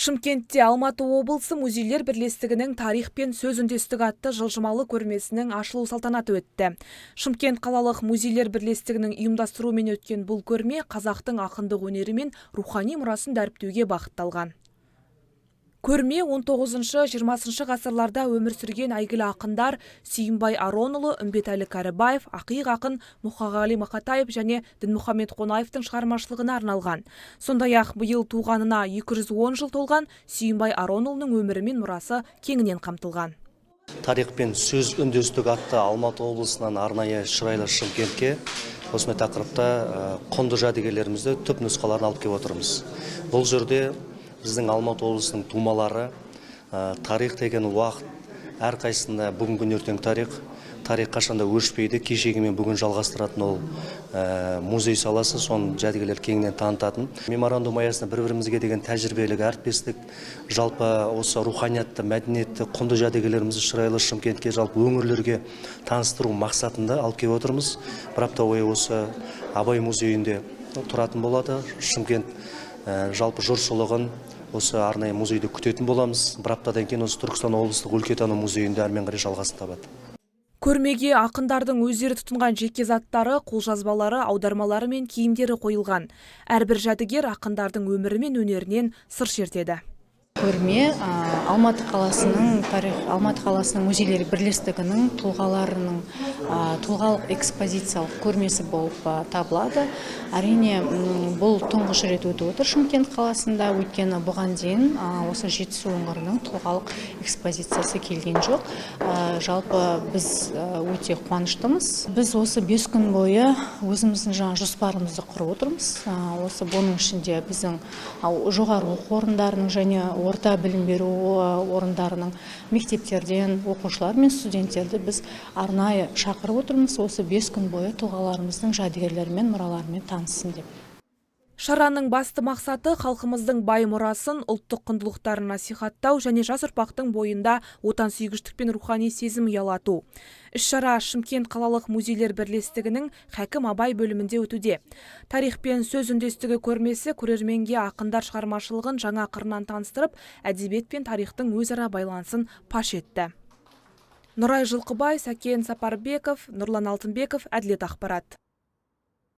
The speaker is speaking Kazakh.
Шымкентте Алматы облысы музейлер бірлестігінің тарих пен сөз үндестігі атты жылжымалы көрмесінің ашылу салтанаты өтті. Шымкент қалалық музейлер бірлестігінің ұйымдастыруымен өткен бұл көрме қазақтың ақындық өнері мен рухани мұрасын дәріптеуге бағытталған. Көрме 19-20 ғасырларда өмір сүрген әйгілі ақындар Сүйінбай Аронұлы, Үмбетәлі Кәрібаев, ақиық ақын Мұқағали Мақатаев және Дінмұхамед Қонаевтың шығармашылығына арналған. Сондай-ақ биыл туғанына 210 жыл толған Сүйінбай Аронұлының өмірі мен мұрасы кеңінен қамтылған. Тарих пен сөз үндестігі атты Алматы облысынан арнайы шырайлы Шымкентке осындай тақырыпта құнды жәдігерлерімізді түп нұсқаларын алып келіп отырмыз. Бұл жерде біздің Алматы облысының тумалары, тарих деген уақыт, әрқайсында бүгінгі ертең тарих қашанда өшпейді, кешегі мен бүгін жалғастыратын ол музей саласы, соның жәдігерлер кеңінен танытатын. Меморандум аясында бір-бірімізге деген тәжірибелік әріптестік, жалпы осы руханиятты, мәдениетті, құнды жәдігерлерімізді шырайлы Шымкентке, жалпы өңірлерге таныстыру мақсатында алып келіп отырмыз. Бір апта бойы осы Абай музейінде тұратын болады. Шымкент жалпы жұртшылығын осы арнайы музейде күтетін боламыз. Бір аптадан кейін осы Түркістан облыстық өлкетану музейінде әрмен қарай жалғасын табады. Көрмеге ақындардың өздері тұтынған жеке заттары, қолжазбалары, аудармалары мен киімдері қойылған. Әрбір жәдігер ақындардың өмірі мен өнерінен сыр шертеді. Көрме Алматы қаласының музейлер бірлестігінің тұлғаларының тұлғалық экспозициялық көрмесі болып табылады. Әрине, бұл тұңғыш рет өтіп отыр Шымкент қаласында, өйткені бұған дейін осы Жетісу өңірінің тұлғалық экспозициясы келген жоқ. Жалпы біз өте қуаныштымыз. Біз осы 5 күн бойы өзіміздің жоспарымызды құрып отырмыз. Осы бұның ішінде біздің жоғары оқу орындарының және орта білім беру орындарының мектептерден оқушылар мен студенттерді біз арнайы шақырып отырмыз. Осы 5 күн бойы тұлғаларымыздың жәдігерлерімен, мұраларымен таныссын деп. Шараның басты мақсаты халқымыздың бай мұрасын, ұлттық құндылықтарын насихаттау және жас ұрпақтың бойында отансүйгіштік пен рухани сезім ұялату. Іс-шара Шымкент қалалық музейлер бірлестігінің Хәкім Абай бөлімінде өтуде. Тарих пен сөз үндестігі көрмесі көрерменге ақындар шығармашылығын жаңа қырынан таныстырып, әдебиет пен тарихтың өзара байланысын паш етті. Нұрай Жылқыбай, Сәкен Сапарбеков, Нұрлан Алтынбеков, Әділет ақпарат.